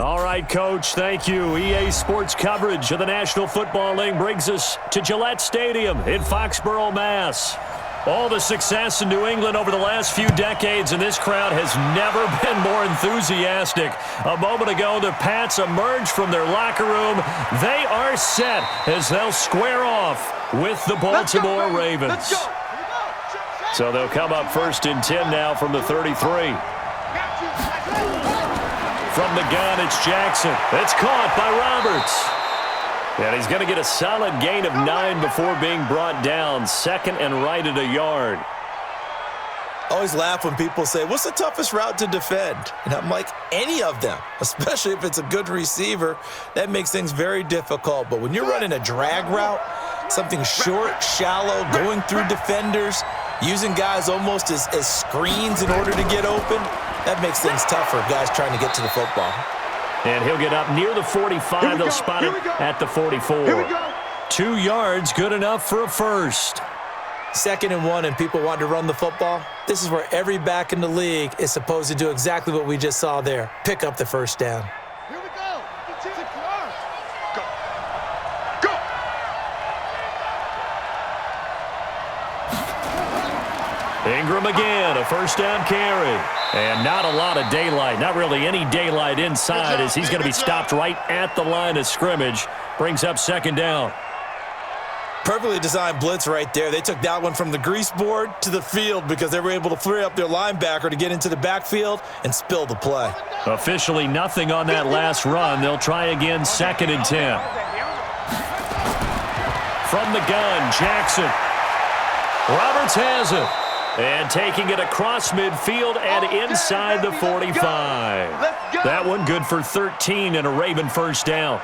All right, Coach, thank you. EA Sports coverage of the National Football League brings us to Gillette Stadium in Foxborough, Mass. All the success in New England over the last few decades, and this crowd has never been more enthusiastic. A moment ago, the Pats emerged from their locker room. They are set as they'll square off with the Baltimore Ravens. Let's go. So they'll come up 1st and 10 now from the 33. From the gun, it's Jackson. It's caught by Roberts. And he's going to get a solid gain of 9 before being brought down. 2nd and right at a yard. Always laugh when people say, what's the toughest route to defend? And I'm like, any of them, especially if it's a good receiver. That makes things very difficult. But when you're running a drag route, something short, shallow, going through defenders, using guys almost as screens in order to get open, that makes things tougher, guys trying to get to the football. And he'll get up near the 45. They'll spot him at the 44. 2 yards, good enough for a first. 2nd and 1, and people want to run the football. This is where every back in the league is supposed to do exactly what we just saw there. Pick up the first down. Here we go. Go. Go. Ingram again, a first down carry. And not a lot of daylight, not really any daylight inside as he's going to be stopped right at the line of scrimmage. Brings up 2nd down. Perfectly designed blitz right there. They took that one from the grease board to the field because they were able to free up their linebacker to get into the backfield and spill the play. Officially nothing on that last run. They'll try again 2nd and 10. From the gun, Jackson. Roberts has it. And taking it across midfield and inside the 45. That one good for 13 and a Raven first down.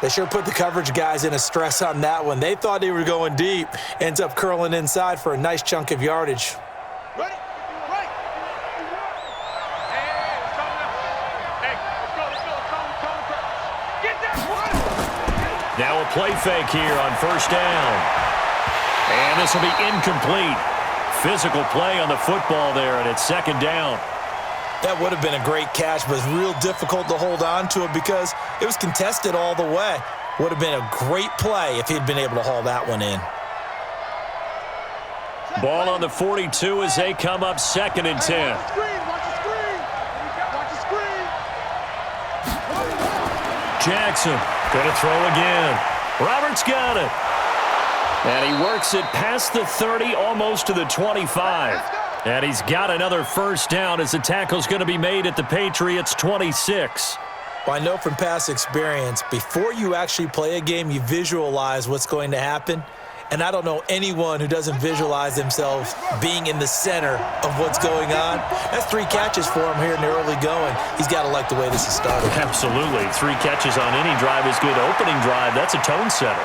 They sure put the coverage guys in a stress on that one. They thought they were going deep. Ends up curling inside for a nice chunk of yardage. Ready? Right. Hey, let's go. Hey, let's go. Get that one. Now a play fake here on first down. And this will be incomplete. Physical play on the football there, and it's 2nd down. That would have been a great catch, but it's real difficult to hold on to it because it was contested all the way. Would have been a great play if he'd been able to haul that one in. Ball on the 42 as they come up 2nd and 10. Watch the screen. Watch the screen. Jackson going to throw again. Roberts got it. And he works it past the 30, almost to the 25. And he's got another first down as the tackle's going to be made at the Patriots' 26. Well, I know from past experience, before you actually play a game, you visualize what's going to happen. And I don't know anyone who doesn't visualize themselves being in the center of what's going on. That's 3 catches for him here in the early going. He's got to like the way this is started. Absolutely. 3 catches on any drive is good. Opening drive, that's a tone setter.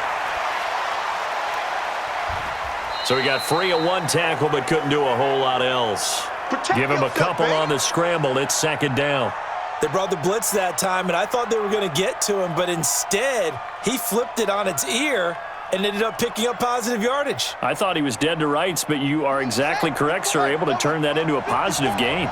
So he got free of 1 tackle but couldn't do a whole lot else. Give him a couple on the scramble. It's 2nd down. They brought the blitz that time, and I thought they were going to get to him, but instead he flipped it on its ear and ended up picking up positive yardage. I thought he was dead to rights, but you are exactly correct, sir. Able to turn that into a positive gain.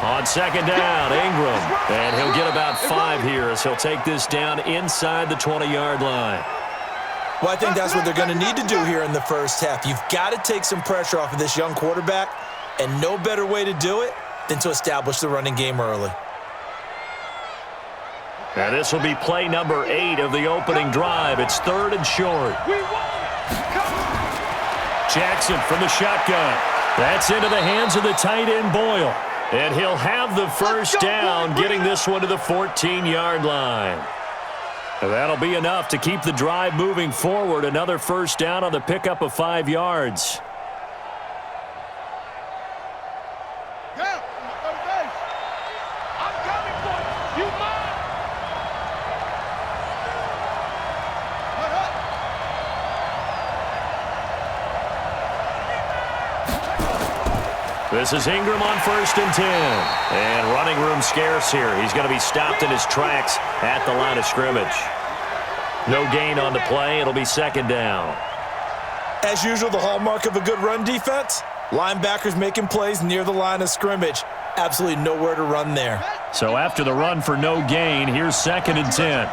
On 2nd down, Ingram. And he'll get about 5 here as he'll take this down inside the 20-yard line. Well, I think that's what they're going to need to do here in the first half. You've got to take some pressure off of this young quarterback, and no better way to do it than to establish the running game early. Now this will be play number 8 of the opening drive. It's 3rd and short. Jackson from the shotgun. That's into the hands of the tight end, Boyle. And he'll have the first down, getting this one to the 14-yard line. And that'll be enough to keep the drive moving forward. Another first down on the pickup of 5 yards. This is Ingram on 1st and 10. And running room scarce here. He's going to be stopped in his tracks at the line of scrimmage. No gain on the play. It'll be 2nd down. As usual, the hallmark of a good run defense, linebackers making plays near the line of scrimmage. Absolutely nowhere to run there. So after the run for no gain, here's 2nd and 10.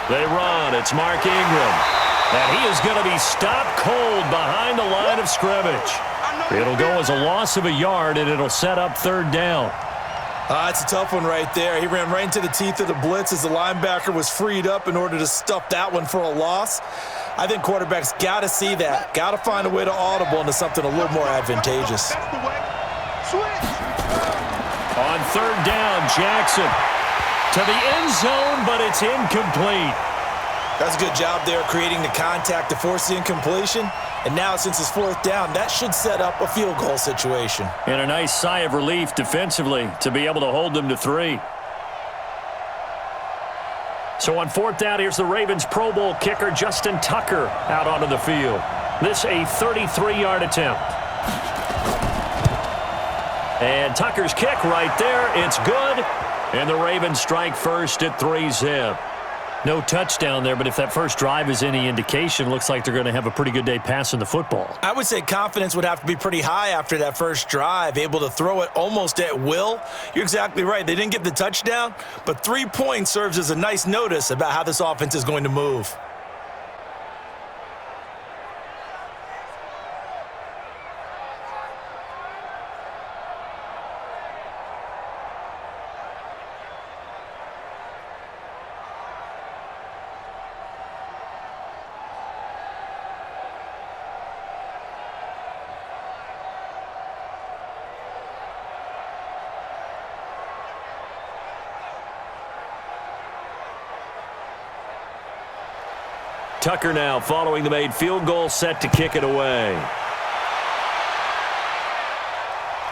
They run. It's Mark Ingram. And he is going to be stopped cold behind the line of scrimmage. It'll go as a loss of a yard, and it'll set up 3rd down. It's a tough one right there. He ran right into the teeth of the blitz as the linebacker was freed up in order to stuff that one for a loss. I think quarterbacks got to see that. Got to find a way to audible into something a little more advantageous. On 3rd down, Jackson to the end zone, but it's incomplete. That's a good job there creating the contact to force the incompletion. And now, since it's 4th down, that should set up a field goal situation. And a nice sigh of relief defensively to be able to hold them to 3. So on 4th down, here's the Ravens Pro Bowl kicker Justin Tucker out onto the field. This a 33-yard attempt. And Tucker's kick right there. It's good. And the Ravens strike first at 3-zip. No touchdown there, but if that first drive is any indication, looks like they're going to have a pretty good day passing the football. I would say confidence would have to be pretty high after that first drive, able to throw it almost at will. You're exactly right. They didn't get the touchdown, but 3 points serves as a nice notice about how this offense is going to move. Tucker now following the made field goal, set to kick it away.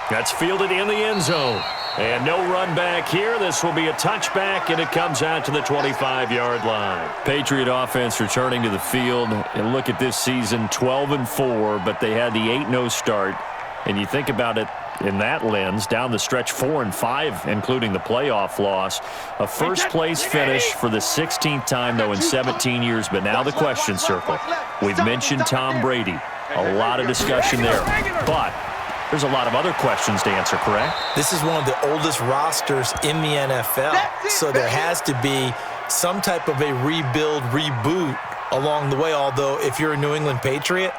That's fielded in the end zone. And no run back here. This will be a touchback, and it comes out to the 25-yard line. Patriot offense returning to the field. And look at this season, 12-4, but they had the 8-0 start. And you think about it in that lens, down the stretch 4-5, including the playoff loss. A first-place finish for the 16th time, though, in 17 years. But now the question circle. We've mentioned Tom Brady. A lot of discussion there. But there's a lot of other questions to answer, correct? This is one of the oldest rosters in the NFL. So there has to be some type of a rebuild, reboot along the way. Although if you're a New England Patriot,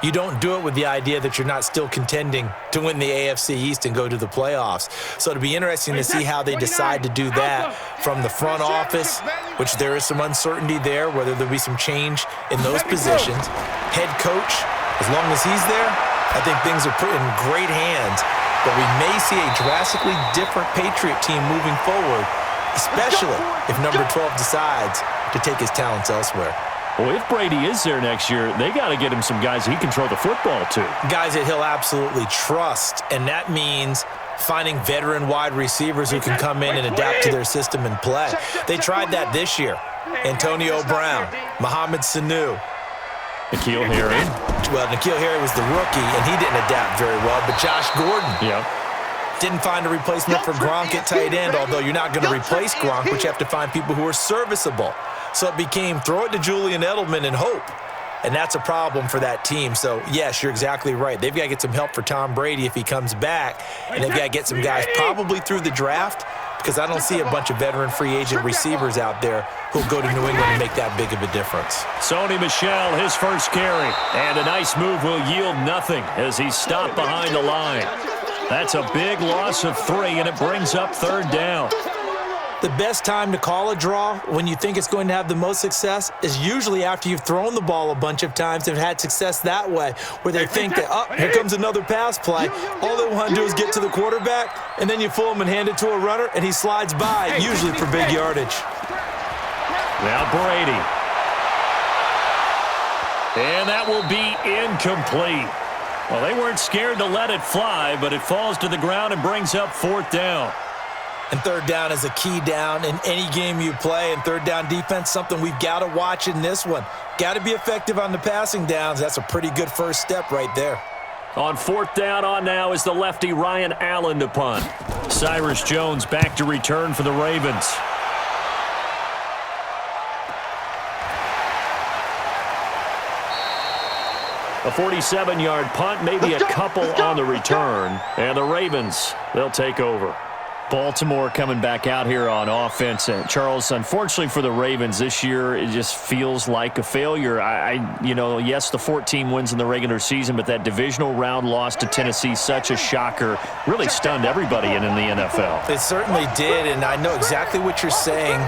you don't do it with the idea that you're not still contending to win the AFC East and go to the playoffs. So it'll be interesting to see how they decide to do that from the front office, which there is some uncertainty there, whether there'll be some change in those positions. Head coach, as long as he's there, I think things are put in great hands. But we may see a drastically different Patriot team moving forward, especially if number 12 decides to take his talents elsewhere. Well, if Brady is there next year, they got to get him some guys he can throw the football to. Guys that he'll absolutely trust, and that means finding veteran wide receivers who can come in and adapt to their system and play. They tried that this year. Antonio Brown, Mohamed Sanu. N'Keal Harry. Well, N'Keal Harry was the rookie, and he didn't adapt very well, but Josh Gordon. Yeah. Didn't find a replacement for Gronk at tight end, although you're not going to replace Gronk, but you have to find people who are serviceable. So it became throw it to Julian Edelman and hope. And that's a problem for that team. So, yes, you're exactly right. They've got to get some help for Tom Brady if he comes back. And they've got to get some guys probably through the draft, because I don't see a bunch of veteran free agent receivers out there who'll go to New England and make that big of a difference. Sony Michel, his first carry. And a nice move will yield nothing as he's stopped behind the line. That's a big loss of 3, and it brings up 3rd down. The best time to call a draw when you think it's going to have the most success is usually after you've thrown the ball a bunch of times and had success that way, where they think that, oh, here comes another pass play. All they want to do is get to the quarterback, and then you fool him and hand it to a runner, and he slides by, usually for big yardage. Now Brady. And that will be incomplete. Well, they weren't scared to let it fly, but it falls to the ground and brings up 4th down. And 3rd down is a key down in any game you play. And 3rd down defense, something we've got to watch in this one. Got to be effective on the passing downs. That's a pretty good first step right there. On 4th down on now is the lefty Ryan Allen to punt. Cyrus Jones back to return for the Ravens. A 47-yard punt, maybe a couple on the return. And the Ravens, they'll take over. Baltimore coming back out here on offense. And Charles, unfortunately for the Ravens this year, it just feels like a failure. Yes, the 14 wins in the regular season, but that divisional round loss to Tennessee, such a shocker, really stunned everybody in the NFL. It certainly did, and I know exactly what you're saying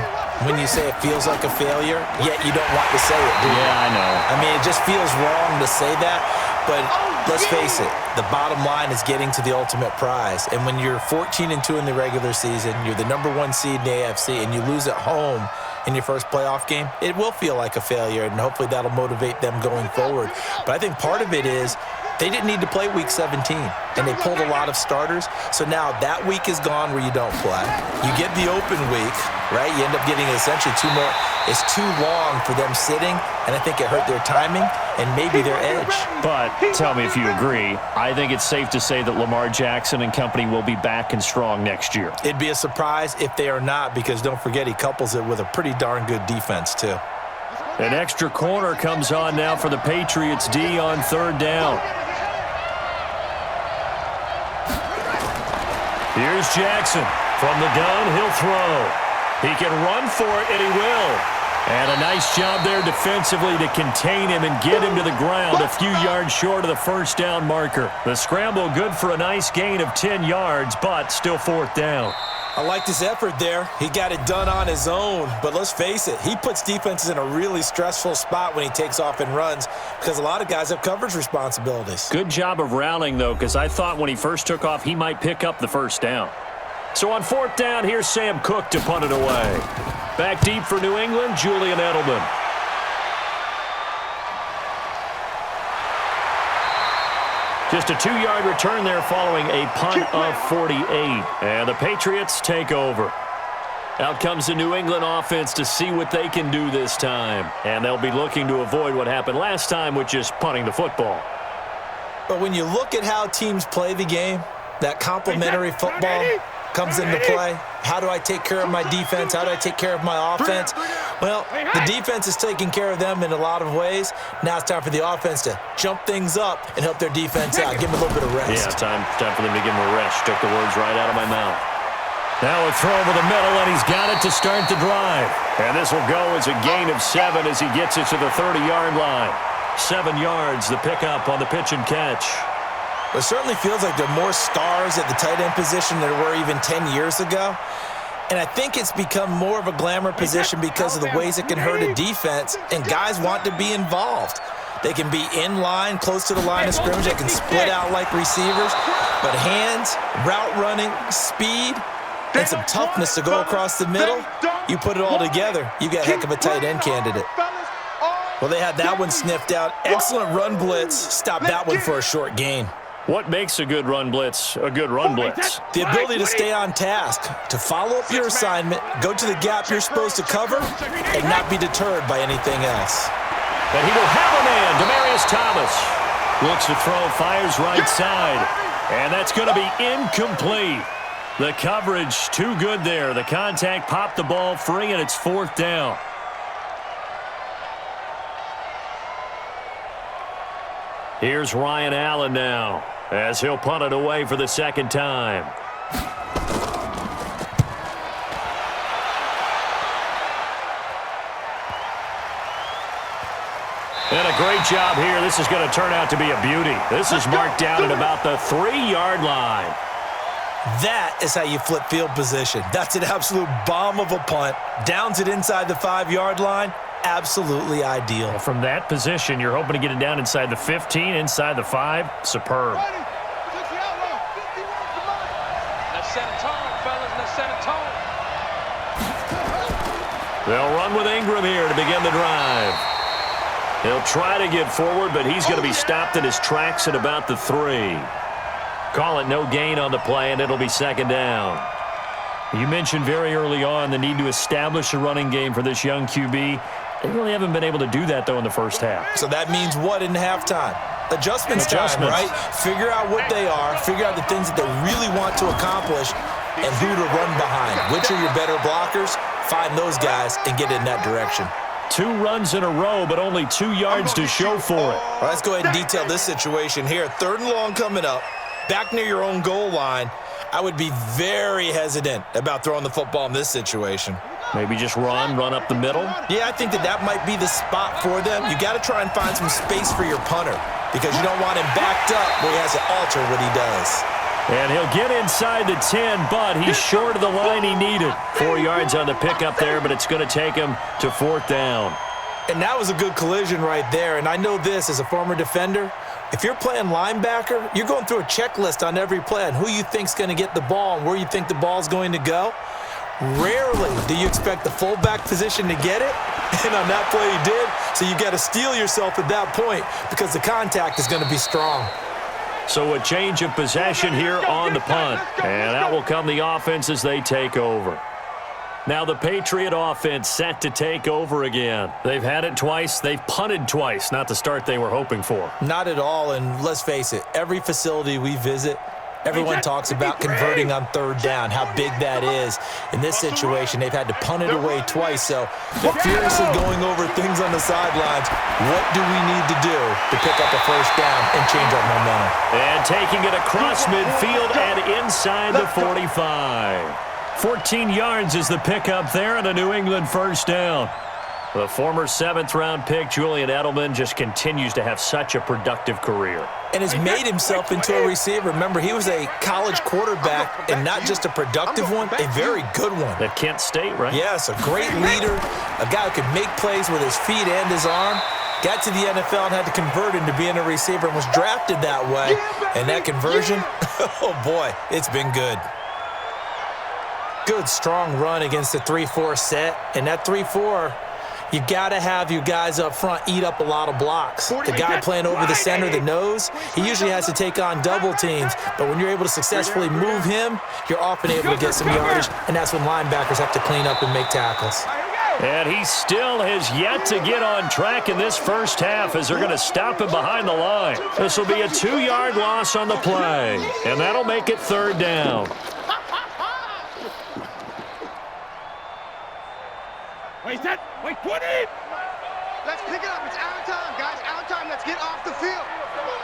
when you say it feels like a failure, yet you don't want to say it, do you? Yeah, I know. I mean, it just feels wrong to say that, but let's face it, the bottom line is getting to the ultimate prize. And when you're 14-2 in the regular season, you're the #1 seed in the AFC, and you lose at home in your first playoff game, it will feel like a failure, and hopefully that'll motivate them going forward. But I think part of it is they didn't need to play Week 17, and they pulled a lot of starters. So now that week is gone where you don't play. You get the open week, right? You end up getting essentially 2 more. It's too long for them sitting, and I think it hurt their timing and maybe their edge. But tell me if you agree, I think it's safe to say that Lamar Jackson and company will be back and strong next year. It'd be a surprise if they are not, because don't forget he couples it with a pretty darn good defense too. An extra corner comes on now for the Patriots D on 3rd down. Here's Jackson. From the gun, he'll throw. He can run for it, and he will. And a nice job there defensively to contain him and get him to the ground a few yards short of the first down marker. The scramble good for a nice gain of 10 yards, but still 4th down. I liked his effort there. He got it done on his own. But let's face it, he puts defenses in a really stressful spot when he takes off and runs, because a lot of guys have coverage responsibilities. Good job of rallying, though, because I thought when he first took off, he might pick up the first down. So on 4th down, here's Sam Cook to punt it away. Back deep for New England, Julian Edelman. Just a 2-yard return there following a punt of 48. And the Patriots take over. Out comes the New England offense to see what they can do this time. And they'll be looking to avoid what happened last time, which is punting the football. But when you look at how teams play the game, that complementary football comes into play. How do I take care of my defense? How do I take care of my offense? Well, the defense is taking care of them in a lot of ways. Now it's time for the offense to jump things up and help their defense out. Give them a little bit of rest. Yeah, time for them to give him a rest. Took the words right out of my mouth. Now a throw over the middle, and he's got it to start the drive. And this will go as a gain of 7 as he gets it to the 30-yard line. 7 yards, the pickup on the pitch and catch. It certainly feels like there are more stars at the tight end position than there were even 10 years ago. And I think it's become more of a glamour position because of the ways it can hurt a defense, and guys want to be involved. They can be in line, close to the line of scrimmage. They can split out like receivers. But hands, route running, speed, and some toughness to go across the middle, you put it all together, you got a heck of a tight end candidate. Well, they had that one sniffed out. Excellent run blitz. Stop that one for a short gain. What makes a good run blitz a good run blitz? The ability to stay on task, to follow up your assignment, go to the gap you're supposed to cover, and not be deterred by anything else. But he will have a man, Demaryius Thomas. Looks to throw, fires right side. And that's going to be incomplete. The coverage too good there. The contact popped the ball free, and it's 4th down. Here's Ryan Allen now, as he'll punt it away for the 2nd time. And a great job here. This is going to turn out to be a beauty. This is marked down at about the 3-yard line. That is how you flip field position. That's an absolute bomb of a punt. Downs it inside the 5-yard line. Absolutely ideal. Well, from that position, you're hoping to get it down inside the 15, inside the 5. Superb. Let's set a tone, fellas. Let's set a tone. They'll run with Ingram here to begin the drive. He'll try to get forward, but he's going to be stopped in his tracks at about the 3. Call it no gain on the play, and it'll be 2nd down. You mentioned very early on the need to establish a running game for this young QB. They really haven't been able to do that, though, in the first half. So that means what in halftime? Adjustments time, right? Figure out what they are, figure out the things that they really want to accomplish, and who to run behind. Which are your better blockers? Find those guys and get in that direction. 2 runs in a row, but only 2 yards to show for it. All right, let's go ahead and detail this situation here. 3rd and long coming up, back near your own goal line. I would be very hesitant about throwing the football in this situation. Maybe just run up the middle? Yeah, I think that might be the spot for them. You got to try and find some space for your punter because you don't want him backed up where he has to alter what he does. And he'll get inside the 10, but he's short of the line he needed. 4 yards on the pickup there, but it's going to take him to 4th down. And that was a good collision right there. And I know this as a former defender. If you're playing linebacker, you're going through a checklist on every play on who you think's going to get the ball and where you think the ball's going to go. Rarely do you expect the fullback position to get it. And on that play he did. So you got to steel yourself at that point because the contact is going to be strong. So a change of possession here on the punt. And out will come the offense as they take over. Now the Patriot offense set to take over again. They've had it twice. They've punted twice. Not the start they were hoping for. Not at all. And let's face it, every facility we visit, everyone talks about converting on 3rd down, how big that is. In this situation, they've had to punt it away twice. So they're furiously going over things on the sidelines. What do we need to do to pick up a 1st down and change our momentum? And taking it across midfield and inside the 45. 14 yards is the pickup there and a New England 1st down. The former 7th-round pick, Julian Edelman, just continues to have such a productive career. And has made himself into a receiver. Remember, he was a college quarterback, and not just a productive one, a very good one. At Kent State, right? Yes, a great leader, a guy who could make plays with his feet and his arm. Got to the NFL and had to convert into being a receiver and was drafted that way. And that conversion, oh boy, it's been good. Good, strong run against the 3-4 set. And that 3-4, you got to have your guys up front eat up a lot of blocks. The guy playing over the center, the nose, he usually has to take on double teams. But when you're able to successfully move him, you're often able to get some yardage, and that's when linebackers have to clean up and make tackles. And he still has yet to get on track in this 1st half as they're going to stop him behind the line. This will be a 2-yard loss on the play, and that'll make it 3rd down. Wait, put it! Let's pick it up. It's our time, guys. Our time. Let's get off the field.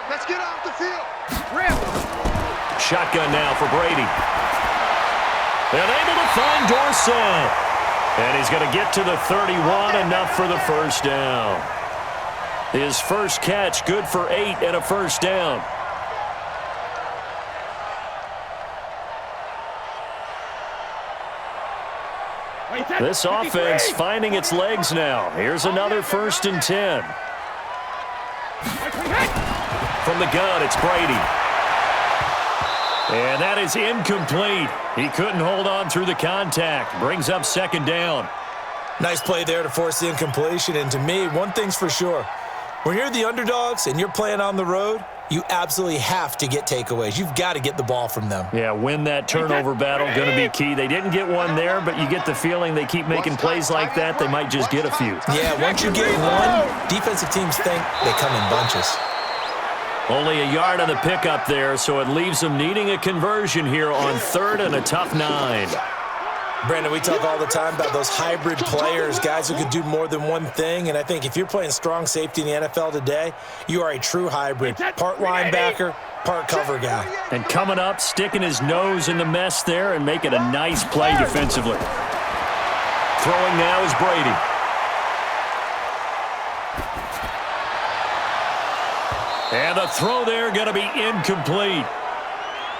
Let's get off the field. Rip. Shotgun now for Brady. And able to find Dorsett. And he's going to get to the 31, enough for the 1st down. His first catch, good for 8 and a 1st down. This offense finding its legs now. Here's another 1st and 10. From the gun, it's Brady. And that is incomplete. He couldn't hold on through the contact. Brings up 2nd down. Nice play there to force the incompletion. And to me, one thing's for sure. When you're the underdogs and you're playing on the road, you absolutely have to get takeaways. You've got to get the ball from them. Yeah, win that turnover battle, going to be key. They didn't get one there, but you get the feeling they keep making plays like that, they might just get a few. Yeah, once you get one, defensive teams think they come in bunches. Only a yard on the pickup there, so it leaves them needing a conversion here on 3rd and a tough 9. Brandon, we talk all the time about those hybrid players, guys who can do more than one thing. And I think if you're playing strong safety in the NFL today, you are a true hybrid. Part linebacker, part cover guy. And coming up, sticking his nose in the mess there and making a nice play defensively. Throwing now is Brady. And the throw there going to be incomplete.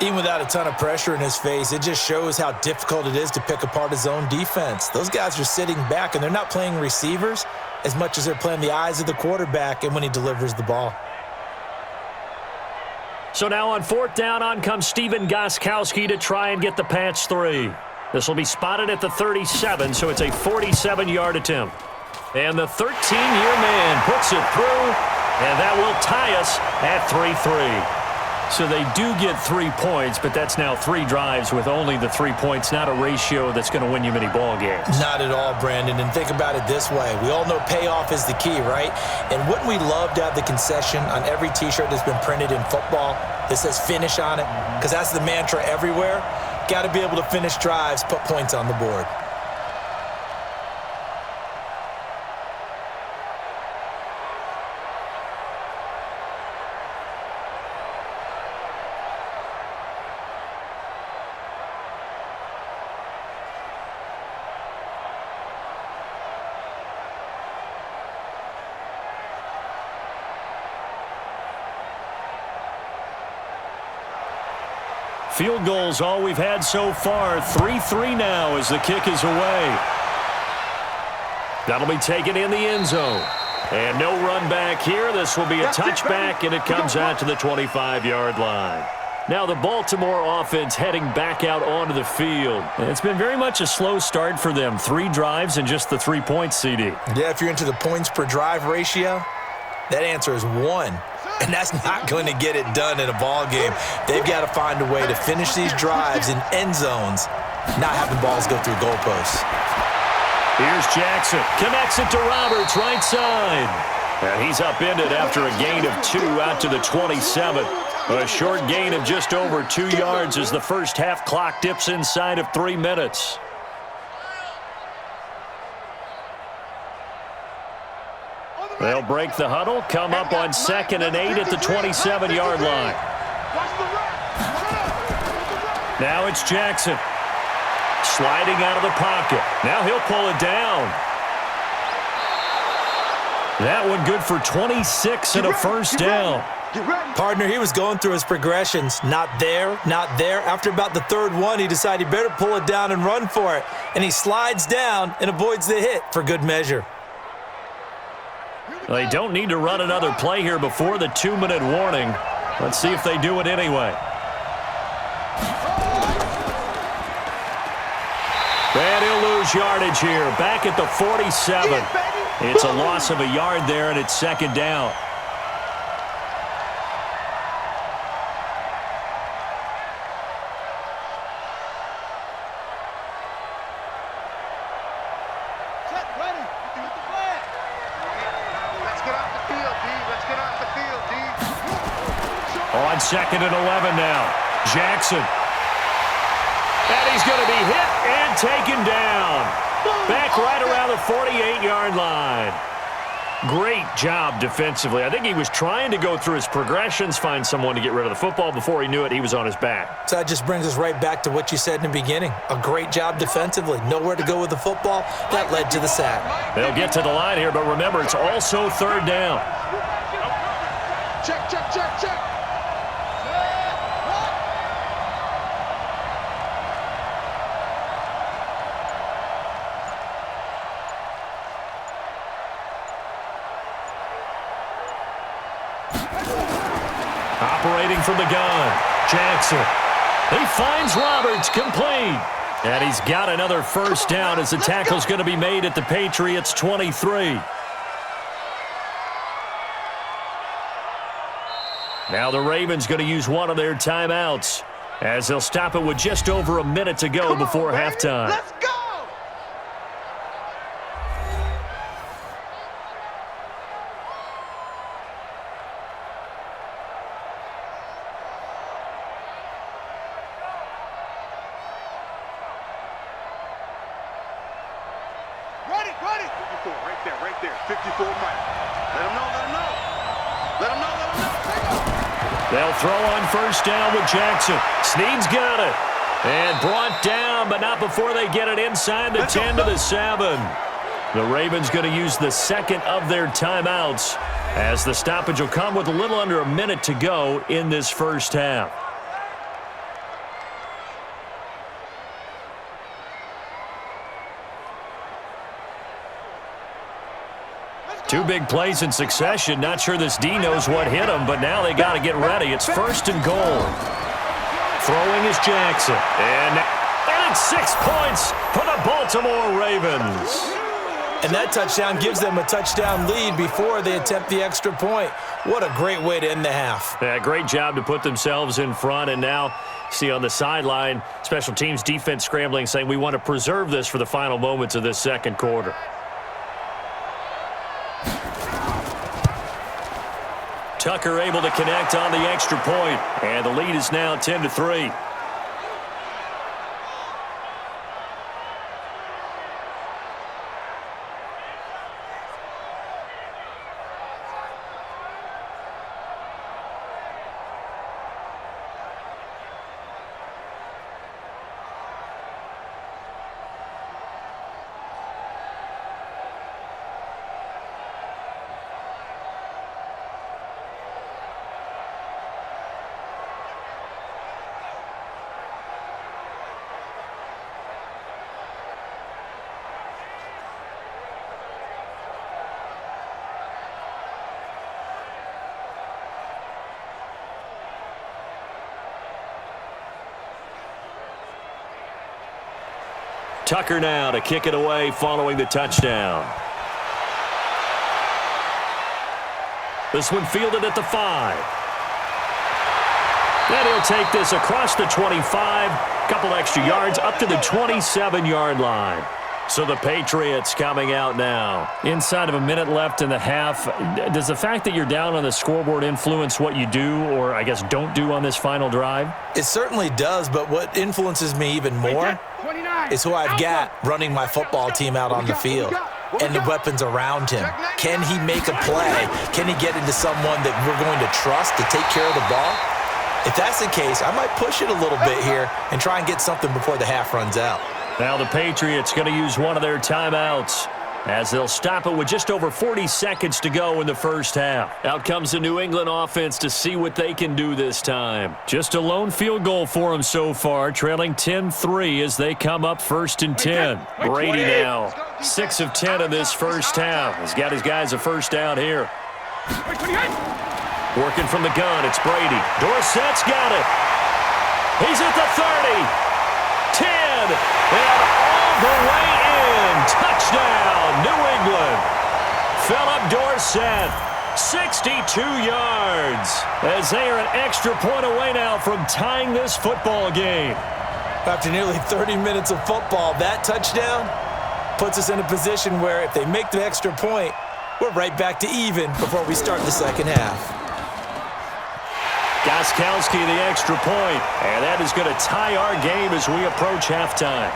Even without a ton of pressure in his face, it just shows how difficult it is to pick apart his own defense. Those guys are sitting back, and they're not playing receivers as much as they're playing the eyes of the quarterback and when he delivers the ball. So now on 4th down, on comes Steven Gostkowski to try and get the Pats 3. This will be spotted at the 37, so it's a 47-yard attempt. And the 13-year man puts it through, and that will tie us at 3-3. So they do get 3 points, but that's now 3 drives with only the 3 points, not a ratio that's going to win you many ball games. Not at all, Brandon. And think about it this way. We all know payoff is the key, right? And wouldn't we love to have the concession on every T-shirt that's been printed in football that says finish on it? Because that's the mantra everywhere. Got to be able to finish drives, put points on the board. Field goals all we've had so far. 3-3 now as the kick is away. That'll be taken in the end zone. And no run back here. This will be a touchback, and it comes out to the 25-yard line. Now the Baltimore offense heading back out onto the field. It's been very much a slow start for them. 3 drives and just the 3 points, CD. Yeah, if you're into the points per drive ratio, that answer is 1. And that's not going to get it done in a ball game. They've got to find a way to finish these drives in end zones, not having balls go through goalposts. Here's Jackson. Connects it to Roberts, right side. And he's upended after a gain of 2 out to the 27. A short gain of just over 2 yards as the first half clock dips inside of 3 minutes. They'll break the huddle, come up on 2nd and 8 at the 27-yard line. Now it's Jackson. Sliding out of the pocket. Now he'll pull it down. That one good for 26 and a first down. Partner, he was going through his progressions. Not there, not there. After about the 3rd one, he decided he better pull it down and run for it. And he slides down and avoids the hit for good measure. They don't need to run another play here before the 2-minute warning. Let's see if they do it anyway. And he'll lose yardage here. Back at the 47. It's a loss of a yard there, and it's 2nd down. On 2nd and 11 now. Jackson. And he's going to be hit and taken down. Back right around the 48-yard line. Great job defensively. I think he was trying to go through his progressions, find someone to get rid of the football. Before he knew it, he was on his back. So that just brings us right back to what you said in the beginning. A great job defensively. Nowhere to go with the football. That led to the sack. They'll get to the line here, but remember, it's also 3rd down. Check, check, check, check. Operating from the gun, Jackson. He finds Roberts, complete. And he's got another first down as the tackle's going to be made at the Patriots' 23. Now the Ravens going to use one of their timeouts as they'll stop it with just over a minute to go before halftime. Let's go! Ready! 54, right there. 54 Mike. Let him know. Let him know. They'll throw on first down with Jackson. Snead's got it. And brought down, but not before they get it inside the 10 to the 7. The Ravens going to use the 2nd of their timeouts as the stoppage will come with a little under a minute to go in this first half. Two big plays in succession. Not sure this D knows what hit him, but now they got to get ready. It's 1st and goal. Throwing is Jackson. And it's 6 points for the Baltimore Ravens. And that touchdown gives them a touchdown lead before they attempt the extra point. What a great way to end the half. Yeah, great job to put themselves in front. And now, see on the sideline, special teams defense scrambling, saying we want to preserve this for the final moments of this second quarter. Tucker able to connect on the extra point, and the lead is now 10-3. Tucker now to kick it away following the touchdown. This one fielded at the 5. Then he'll take this across the 25, couple extra yards up to the 27-yard line. So the Patriots coming out now. Inside of a minute left in the half, does the fact that you're down on the scoreboard influence what you do or, I guess, don't do on this final drive? It certainly does, but what influences me even more is who I've got running my football team out on the field and the weapons around him. Can he make a play? Can he get into someone that we're going to trust to take care of the ball? If that's the case, I might push it a little bit here and try and get something before the half runs out. Now the Patriots going to use one of their timeouts as they'll stop it with just over 40 seconds to go in the first half. Out comes the New England offense to see what they can do this time. Just a lone field goal for them so far, trailing 10-3 as they come up 1st and 10. Brady now, 6 of 10 in this first half. He's got his guys a first down here. Working from the gun, it's Brady. Dorsett's got it. He's at the 30. 10, and all the way in. Touchdown, New England. Philip Dorsett, 62 yards, as they are an extra point away now from tying this football game. After nearly 30 minutes of football, that touchdown puts us in a position where if they make the extra point, we're right back to even before we start the second half. Gostkowski the extra point, and that is going to tie our game as we approach halftime.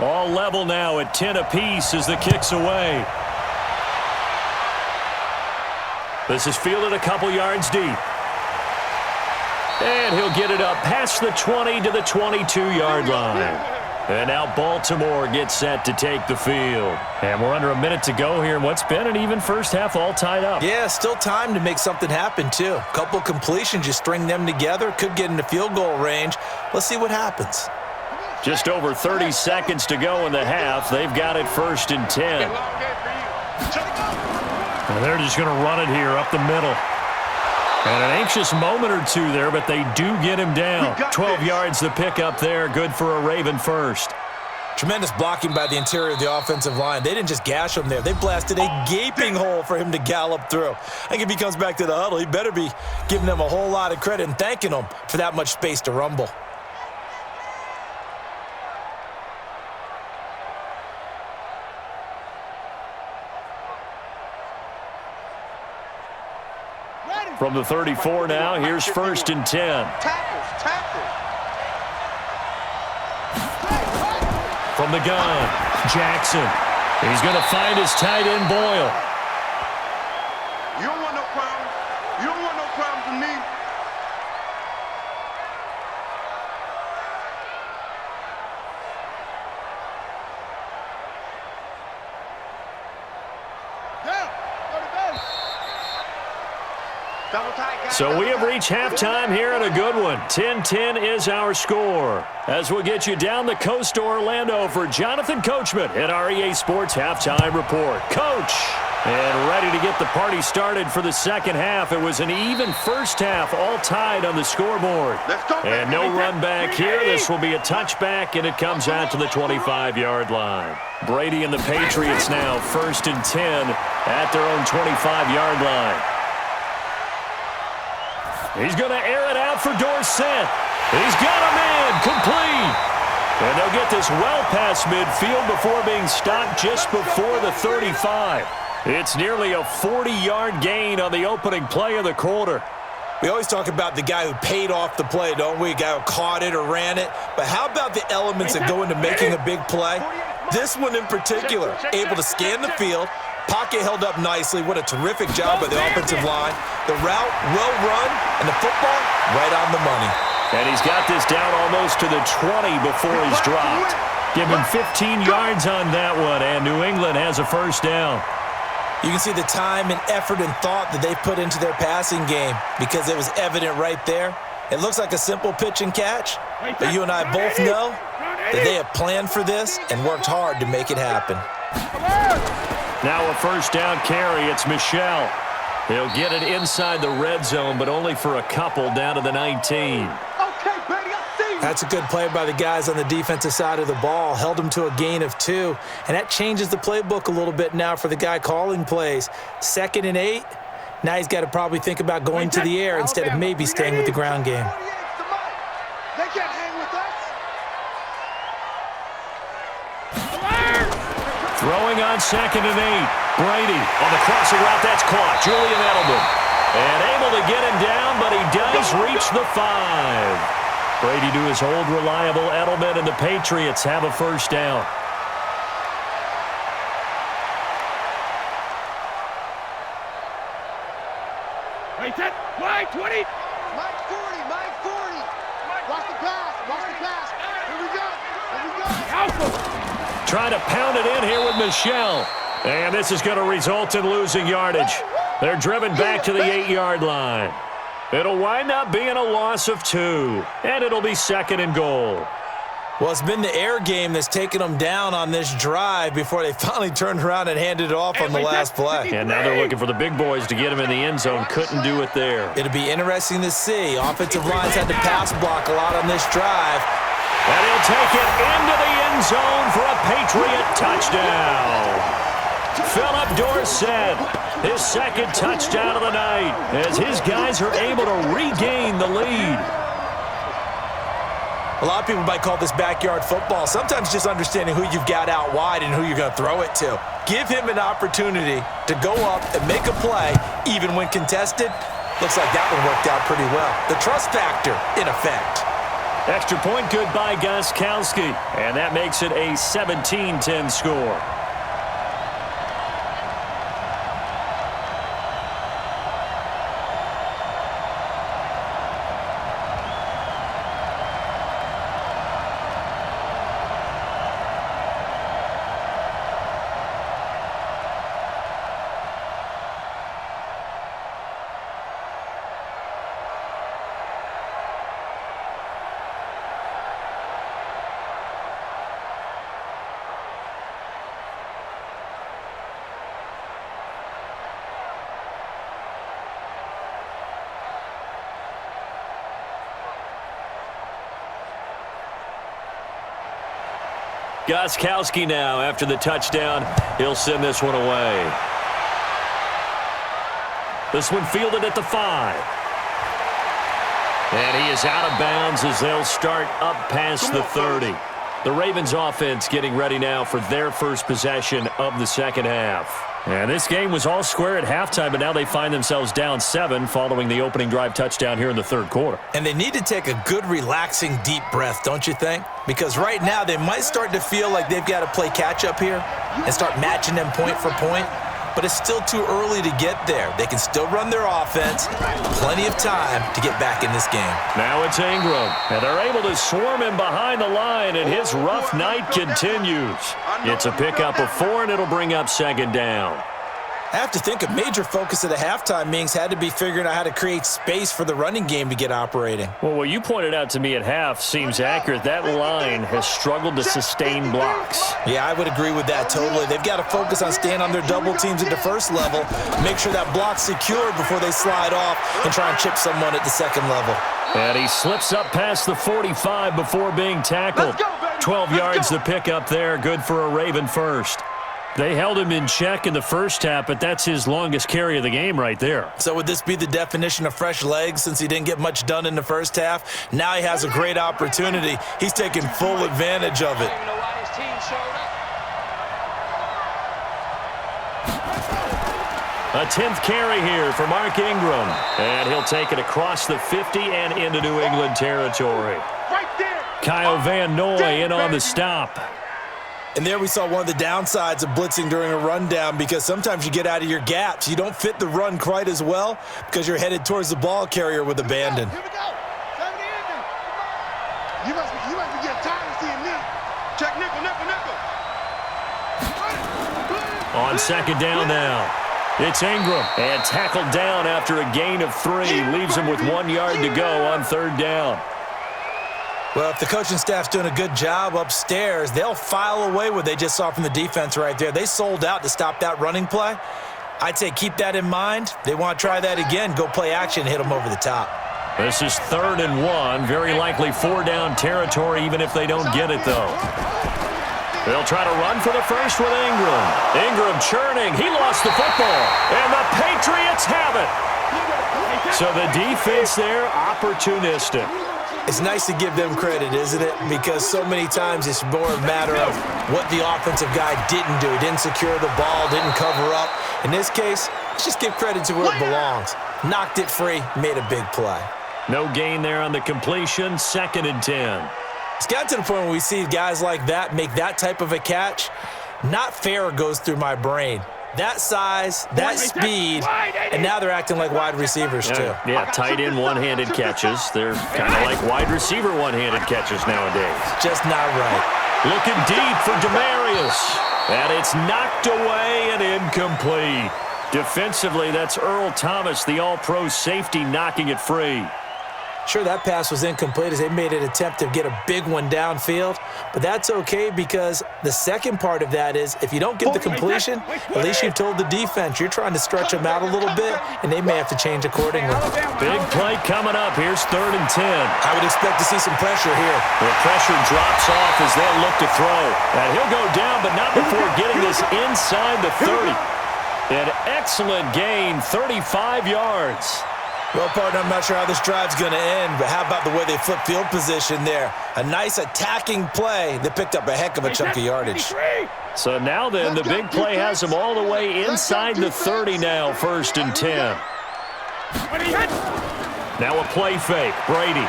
All level now at 10 apiece as the kick's away. This is fielded a couple yards deep. And he'll get it up past the 20 to the 22-yard line. And now Baltimore gets set to take the field. And we're under a minute to go here in what's been an even first half, all tied up. Yeah, still time to make something happen, too. A couple completions, you string them together, could get into field goal range. Let's see what happens. Just over 30 seconds to go in the half. They've got it 1st and 10. And they're just going to run it here up the middle. And an anxious moment or two there, but they do get him down. 12 yards to pick up there. Good for a Raven first. Tremendous blocking by the interior of the offensive line. They didn't just gash him there. They blasted a gaping hole for him to gallop through. I think if he comes back to the huddle, he better be giving them a whole lot of credit and thanking them for that much space to rumble. From the 34 now, here's 1st and 10. Tackles. From the gun, Jackson. He's going to find his tight end, Boyle. You don't want no problems. You don't want no problems with me. So we have reached halftime here and a good one. 10-10 is our score. As we'll get you down the coast to Orlando for Jonathan Coachman at our EA Sports Halftime Report. Coach, and ready to get the party started for the second half. It was an even first half, all tied on the scoreboard. And no run back here. This will be a touchback, and it comes out to the 25-yard line. Brady and the Patriots now 1st and 10 at their own 25-yard line. He's going to air it out for Dorsett. He's got him in, complete. And they'll get this well past midfield before being stopped just before the 35. It's nearly a 40-yard gain on the opening play of the quarter. We always talk about the guy who paid off the play, don't we? A guy who caught it or ran it. But how about the elements that go into making a big play? This one in particular, able to scan the field, pocket held up nicely. What a terrific job by the offensive line. The route well run, and the football right on the money. And he's got this down almost to the 20 before he's dropped. Give him 15 yards on that one, and New England has a first down. You can see the time and effort and thought that they put into their passing game because it was evident right there. It looks like a simple pitch and catch, but you and I both know that they have planned for this and worked hard to make it happen. Now a first down carry. It's Michel. He'll get it inside the red zone, but only for a couple down to the 19. That's a good play by the guys on the defensive side of the ball. Held them to a gain of 2, and that changes the playbook a little bit now for the guy calling plays. 2nd and 8. Now he's got to probably think about going to the air instead of maybe staying with the ground game. They can't hang with us. Throwing on 2nd and 8. Brady on the crossing route. That's caught. Julian Edelman. And able to get him down, but he does reach the 5. Brady to his old reliable Edelman, and the Patriots have a first down. Wait, set, wide, 20. Mike 40, Mike 40. Watch the pass, watch the pass. Here we go, here we go. Trying to pound it in here with Michel. And this is going to result in losing yardage. They're driven back to the 8-yard line. It'll wind up being a loss of 2, and it'll be 2nd and goal. Well, it's been the air game that's taken them down on this drive before they finally turned around and handed it off on the last play. And now they're looking for the big boys to get him in the end zone. Couldn't do it there. It'll be interesting to see. Offensive lines had to pass block a lot on this drive. And he'll take it into the end zone for a Patriot touchdown. Philip Dorsett, his 2nd touchdown of the night, as his guys are able to regain the lead. A lot of people might call this backyard football. Sometimes just understanding who you've got out wide and who you're going to throw it to. Give him an opportunity to go up and make a play, even when contested. Looks like that one worked out pretty well. The trust factor in effect. Extra point good by Gostkowski, and that makes it a 17-10 score. Gostkowski now, after the touchdown, he'll send this one away. This one fielded at the 5. And he is out of bounds as they'll start up past the 30. The Ravens offense getting ready now for their first possession of the second half. And this game was all square at halftime, but now they find themselves down 7 following the opening drive touchdown here in the third quarter. And they need to take a good, relaxing, deep breath, don't you think? Because right now they might start to feel like they've got to play catch-up here and start matching them point for point. But it's still too early to get there. They can still run their offense. Plenty of time to get back in this game. Now it's Ingram, and they're able to swarm him behind the line, and his rough night continues. It's a pickup of 4, and it'll bring up 2nd down. I have to think a major focus of the halftime meetings had to be figuring out how to create space for the running game to get operating. Well, what you pointed out to me at half seems accurate. That line has struggled to sustain blocks. Yeah, I would agree with that totally. They've got to focus on staying on their double teams at the first level, make sure that block's secure before they slide off and try and chip someone at the second level. And he slips up past the 45 before being tackled. 12 yards the pickup there, good for a Raven first. They held him in check in the first half, but that's his longest carry of the game right there. So would this be the definition of fresh legs since he didn't get much done in the first half? Now he has a great opportunity. He's taking full advantage of it. A 10th carry here for Mark Ingram. And he'll take it across the 50 and into New England territory. Right there. Kyle Van Noy in on the stop. And there we saw one of the downsides of blitzing during a rundown, because sometimes you get out of your gaps. You don't fit the run quite as well because you're headed towards the ball carrier with abandon. Here we go. 70 Ingram. You must be getting tired of seeing me. Check nickel. On second down now. It's Ingram, and tackled down after a gain of 3. Leaves him with 1 yard to go on third down. Well, if the coaching staff's doing a good job upstairs, they'll file away what they just saw from the defense right there. They sold out to stop that running play. I'd say keep that in mind. They want to try that again. Go play action, hit them over the top. This is 3rd and 1. Very likely 4-down territory, even if they don't get it, though. They'll try to run for the first with Ingram. Ingram churning. He lost the football. And the Patriots have it. So the defense there, opportunistic. It's nice to give them credit, isn't it? Because so many times it's more a matter of what the offensive guy didn't do. He didn't secure the ball, didn't cover up. In this case, let's just give credit to where it belongs. Knocked it free, made a big play. No gain there on the completion. 2nd and 10. It's got to the point where we see guys like that make that type of a catch. Not fair goes through my brain. That size, that speed, and now they're acting like wide receivers too. Yeah, tight end one-handed catches. They're kind of like wide receiver one-handed catches nowadays. Just not right. Looking deep for Demarius. And it's knocked away and incomplete. Defensively, that's Earl Thomas, the all-pro safety, knocking it free. Sure, that pass was incomplete as they made an attempt to get a big one downfield, but that's okay because the second part of that is if you don't get the completion, at least you've told the defense you're trying to stretch them out a little bit, and they may have to change accordingly. Big play coming up. Here's 3rd and 10. I would expect to see some pressure here. The pressure drops off as they'll look to throw. And he'll go down, but not before getting this inside the 30. An excellent gain, 35 yards. Well, partner, I'm not sure how this drive's going to end, but how about the way they flip field position there? A nice attacking play that picked up a heck of a chunk of yardage. So now then, the big play has them all the way inside the 30 now, 1st and 10. Now a play fake. Brady.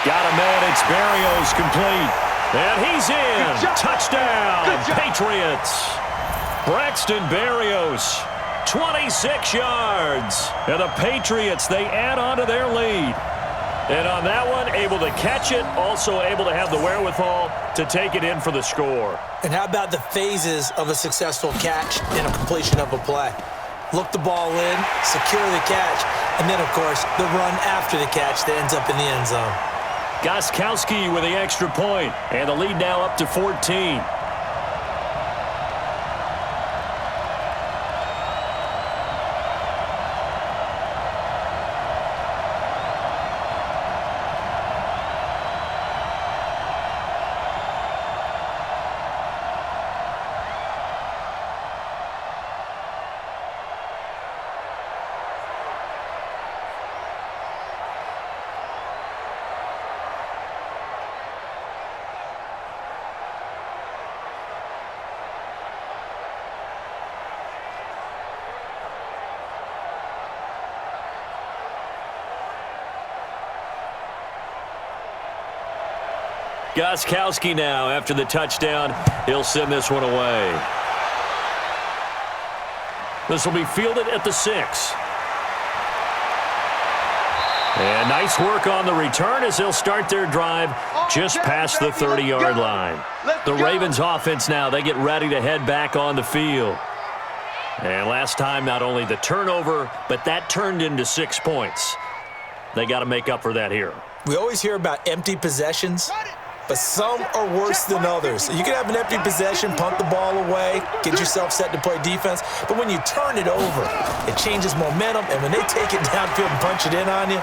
Got a man. It's Berrios complete. And he's in. Touchdown, Patriots. Braxton Berrios. 26 yards. And the Patriots, they add on to their lead. And on that one, able to catch it, also able to have the wherewithal to take it in for the score. And how about the phases of a successful catch and a completion of a play? Look the ball in, secure the catch, and then, of course, the run after the catch that ends up in the end zone. Gostkowski with the extra point, and the lead now up to 14. Gostkowski now, after the touchdown, he'll send this one away. This will be fielded at the 6. And nice work on the return as they'll start their drive just past the 30-yard line. The Ravens offense now, they get ready to head back on the field. And last time, not only the turnover, but that turned into 6 points. They got to make up for that here. We always hear about empty possessions, but some are worse than others. You can have an empty possession, punt the ball away, get yourself set to play defense, but when you turn it over, it changes momentum, and when they take it downfield and punch it in on you,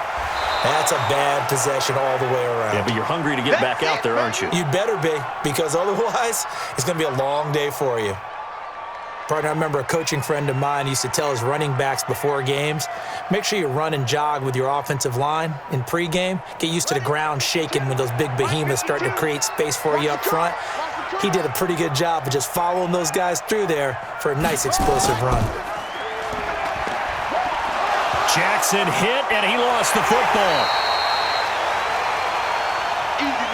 that's a bad possession all the way around. Yeah, but you're hungry to get back out there, aren't you? You'd better be, because otherwise, it's going to be a long day for you. Partner, I remember a coaching friend of mine used to tell his running backs before games, make sure you run and jog with your offensive line in pregame. Get used to the ground shaking when those big behemoths start to create space for you up front. He did a pretty good job of just following those guys through there for a nice explosive run. Jackson hit, and he lost the football.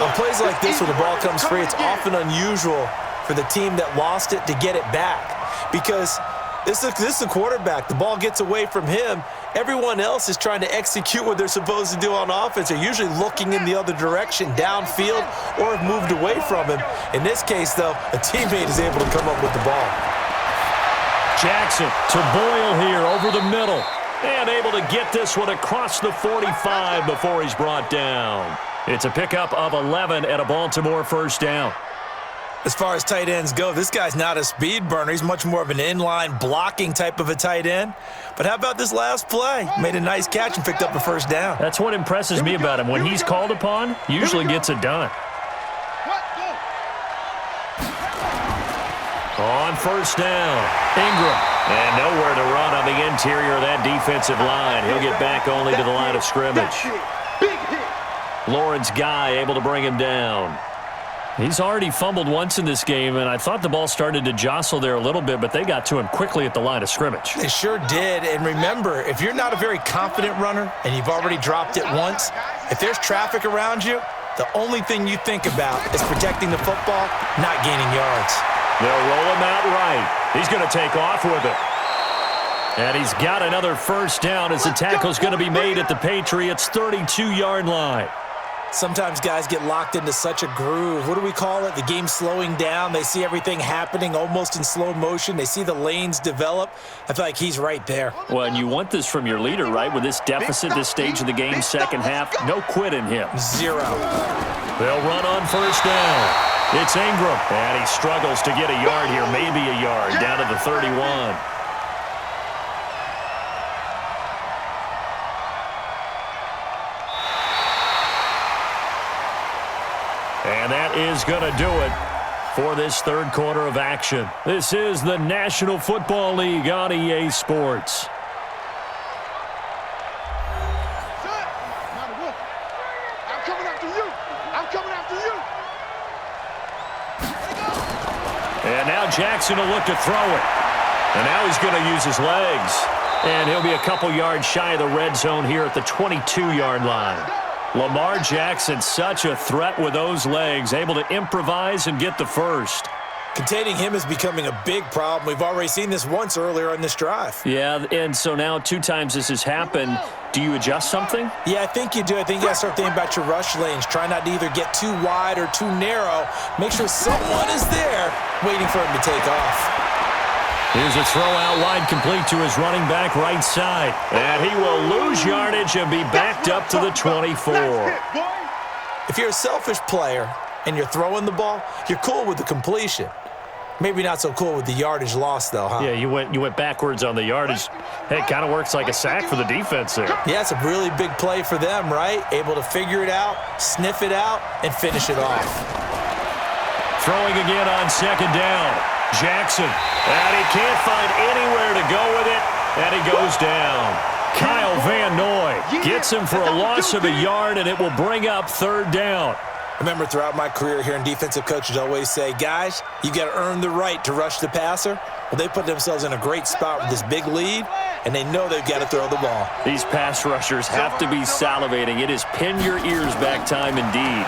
On plays like this where the ball comes free, it's often unusual for the team that lost it to get it back because this is the quarterback. The ball gets away from him. Everyone else is trying to execute what they're supposed to do on offense. They're usually looking in the other direction, downfield, or have moved away from him. In this case, though, a teammate is able to come up with the ball. Jackson to Boyle here over the middle. And able to get this one across the 45 before he's brought down. It's a pickup of 11 and a Baltimore first down. As far as tight ends go, this guy's not a speed burner. He's much more of an inline blocking type of a tight end. But how about this last play? Made a nice catch and picked up a first down. That's what impresses me about him. When he's called upon, usually gets it done. On first down, Ingram. And nowhere to run on the interior of that defensive line. He'll get back only to the line of scrimmage. Lawrence Guy able to bring him down. He's already fumbled once in this game, and I thought the ball started to jostle there a little bit, but they got to him quickly at the line of scrimmage. They sure did. And remember, if you're not a very confident runner and you've already dropped it once, if there's traffic around you, the only thing you think about is protecting the football, not gaining yards. They'll roll him out right. He's going to take off with it. And he's got another first down as the tackle's going to be made at the Patriots' 32-yard line. Sometimes guys get locked into such a groove. What do we call it? The game's slowing down. They see everything happening almost in slow motion. They see the lanes develop. I feel like he's right there. Well, and you want this from your leader, right? With this deficit, this stage of the game, second half, no quit in him. Zero. They'll run on first down. It's Ingram, and he struggles to get a yard here, maybe a yard, down to the 31. And that is going to do it for this third quarter of action. This is the National Football League on EA Sports. I'm coming after you. I'm coming after you. And now Jackson will look to throw it. And now he's going to use his legs. And he'll be a couple yards shy of the red zone here at the 22-yard line. Lamar Jackson, such a threat with those legs, able to improvise and get the first. Containing him is becoming a big problem. We've already seen this once earlier in this drive. Yeah, and so now 2 times this has happened. Do you adjust something? Yeah, I think you do. I think you got to start thinking about your rush lanes. Try not to either get too wide or too narrow. Make sure someone is there waiting for him to take off. Here's a throw out wide, complete to his running back right side. And he will lose yardage and be backed up to the 24. If you're a selfish player and you're throwing the ball, you're cool with the completion. Maybe not so cool with the yardage loss, though, huh? Yeah, you went backwards on the yardage. Hey, it kind of works like a sack for the defense there. Yeah, it's a really big play for them, right? Able to figure it out, sniff it out, and finish it off. Throwing again on second down. Jackson, and he can't find anywhere to go with it, and he goes down. Kyle Van Noy gets him for a loss of a yard, and it will bring up third down. Remember, throughout my career here in defensive coaches always say, guys, you got to earn the right to rush the passer. Well, they put themselves in a great spot with this big lead, and they know they've got to throw the ball. These pass rushers have to be salivating. It is pin your ears back time indeed.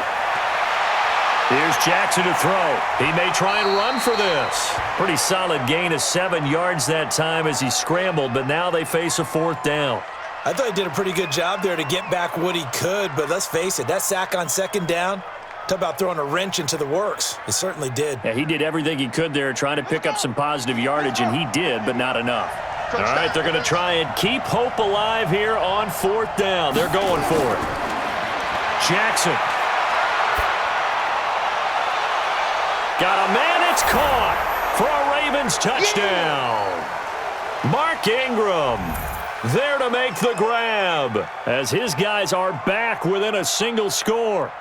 Here's Jackson to throw. He may try and run for this. Pretty solid gain of 7 yards that time as he scrambled, but now they face a fourth down. I thought he did a pretty good job there to get back what he could, but let's face it, that sack on second down, talk about throwing a wrench into the works. It certainly did. Yeah, he did everything he could there trying to pick up some positive yardage, and he did, but not enough. All right, they're going to try and keep hope alive here on fourth down. They're going for it. Jackson. Got a man, it's caught for a Ravens touchdown. Mark Ingram there to make the grab as his guys are back within a single score.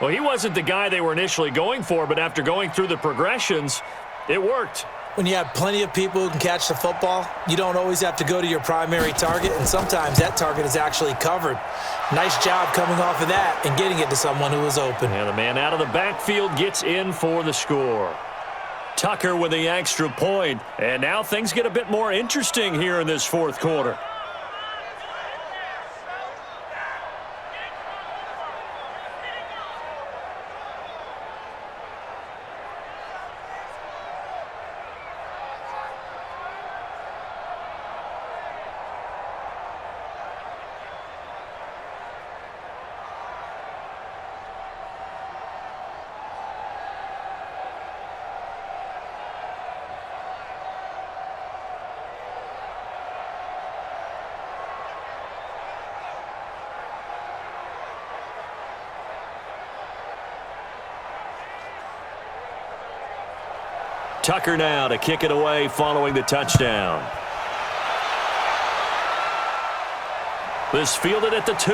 Well, he wasn't the guy they were initially going for, but after going through the progressions, it worked. When you have plenty of people who can catch the football, you don't always have to go to your primary target, and sometimes that target is actually covered. Nice job coming off of that and getting it to someone who was open. And the man out of the backfield gets in for the score. Tucker with the extra point, and now things get a bit more interesting here in this fourth quarter. Tucker now to kick it away following the touchdown. This fielded at the 2.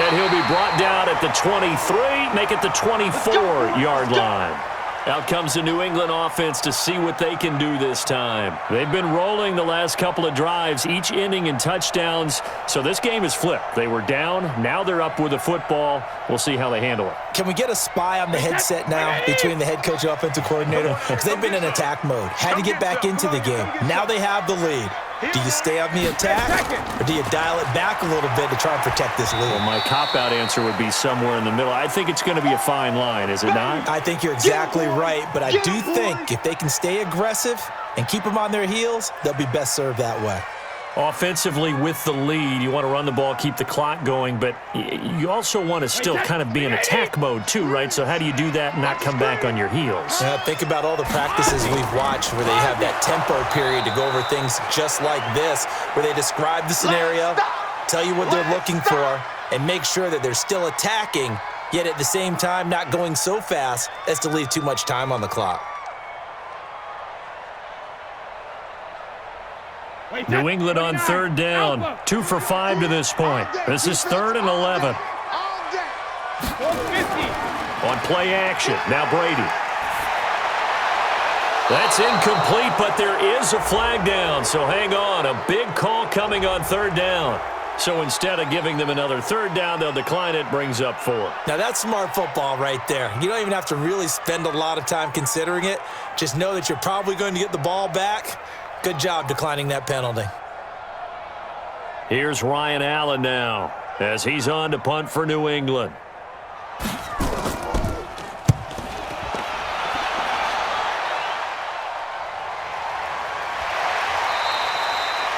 And he'll be brought down at the 23, make it the 24-yard line. Out comes the New England offense to see what they can do this time. They've been rolling the last couple of drives, each ending in touchdowns. So this game is flipped. They were down. Now they're up with the football. We'll see how they handle it. Can we get a spy on the headset now between the head coach and offensive coordinator? Because they've been in attack mode. Had to get back into the game. Now they have the lead. Do you stay on the attack, or do you dial it back a little bit to try and protect this lead? Well, my cop-out answer would be somewhere in the middle. I think it's going to be a fine line, is it not? I think you're exactly right, but I do think if they can stay aggressive and keep them on their heels, they'll be best served that way. Offensively with the lead, you want to run the ball, keep the clock going, but you also want to still kind of be in attack mode too, right? So how do you do that and not come back on your heels? Think about all the practices we've watched where they have that tempo period to go over things just like this, where they describe the scenario, tell you what they're looking for, and make sure that they're still attacking, yet at the same time not going so fast as to leave too much time on the clock. New England on third down. 2 for 5 to this point. This is 3rd and 11. On play action. Now Brady. That's incomplete, but there is a flag down. So hang on. A big call coming on 3rd down. So instead of giving them another 3rd down, they'll decline it. Brings up 4. Now that's smart football right there. You don't even have to really spend a lot of time considering it. Just know that you're probably going to get the ball back. Good job declining that penalty. Here's Ryan Allen now as he's on to punt for New England.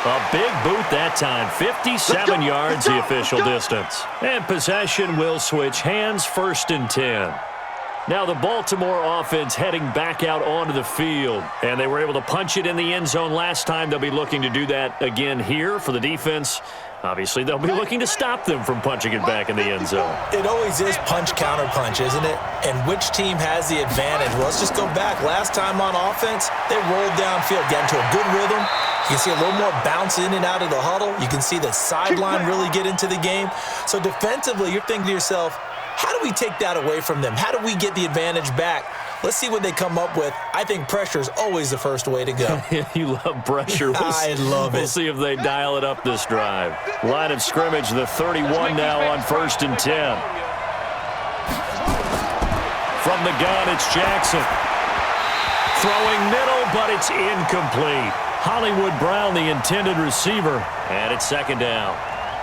A big boot that time. 57 yards the official distance. And possession will switch hands, 1st and 10. Now the Baltimore offense heading back out onto the field. And they were able to punch it in the end zone last time. They'll be looking to do that again here for the defense. Obviously, they'll be looking to stop them from punching it back in the end zone. It always is punch-counter-punch, isn't it? And which team has the advantage? Well, let's just go back. Last time on offense, they rolled downfield, got into a good rhythm. You can see a little more bounce in and out of the huddle. You can see the sideline really get into the game. So defensively, you're thinking to yourself, how do we take that away from them? How do we get the advantage back? Let's see what they come up with. I think pressure is always the first way to go. You love pressure. I love it. We'll see if they dial it up this drive. Line of scrimmage, the 31 now on 1st and 10. From the gun, it's Jackson. Throwing middle, but it's incomplete. Hollywood Brown, the intended receiver, and it's 2nd down.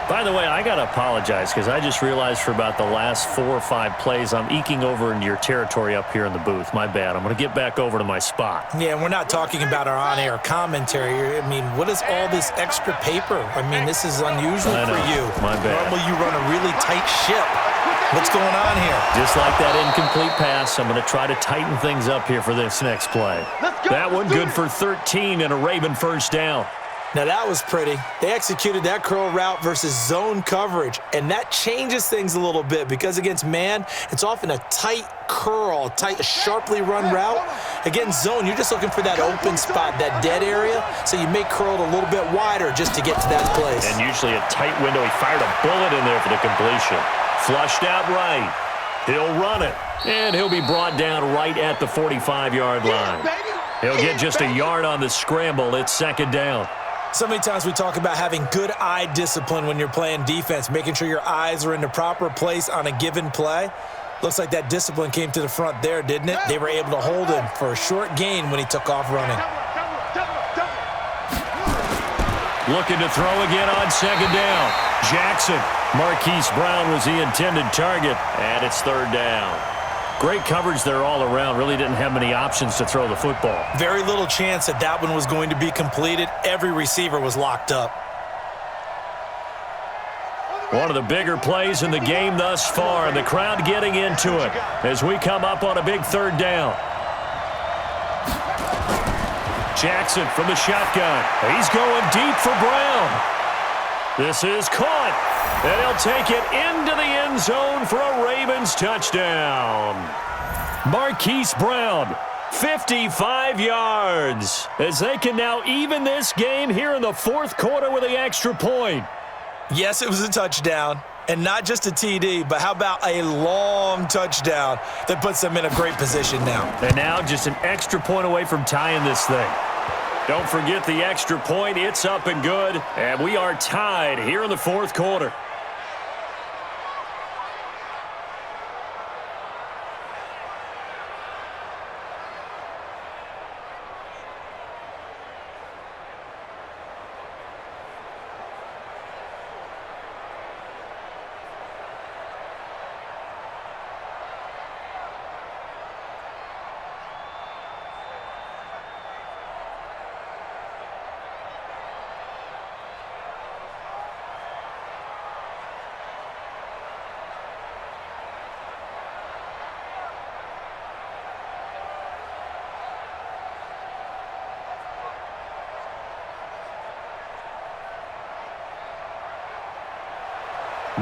By the way, I got to apologize because I just realized for about the last 4 or 5 plays, I'm eking over into your territory up here in the booth. My bad. I'm going to get back over to my spot. Yeah, we're not talking about our on-air commentary. I mean, what is all this extra paper? I mean, this is unusual for you. My bad. Normally you run a really tight ship. What's going on here? Just like that incomplete pass, I'm going to try to tighten things up here for this next play. That one good for 13 and a Raven 1st down. Now that was pretty. They executed that curl route versus zone coverage, and that changes things a little bit because against man, it's often a tight curl, tight, sharply run route. Against zone, you're just looking for that open spot, that dead area, so you may curl it a little bit wider just to get to that place. And usually a tight window. He fired a bullet in there for the completion. Flushed out right. He'll run it, and he'll be brought down right at the 45-yard line. He'll get just a yard on the scramble. It's second down. So many times we talk about having good eye discipline when you're playing defense, making sure your eyes are in the proper place on a given play. Looks like that discipline came to the front there, didn't it? They were able to hold him for a short gain when he took off running. Looking to throw again on second down. Jackson. Marquise Brown was the intended target, and it's third down. Great coverage there all around. Really didn't have many options to throw the football. Very little chance that that one was going to be completed. Every receiver was locked up. One of the bigger plays in the game thus far, and the crowd getting into it as we come up on a big third down. Jackson from the shotgun. He's going deep for Brown. This is caught, and he'll take it into the end zone for a Ravens touchdown. Marquise Brown, 55 yards, as they can now even this game here in the fourth quarter with the extra point. Yes, it was a touchdown, and not just a TD, but how about a long touchdown that puts them in a great position now. And now just an extra point away from tying this thing. Don't forget the extra point. It's up and good, and we are tied here in the fourth quarter.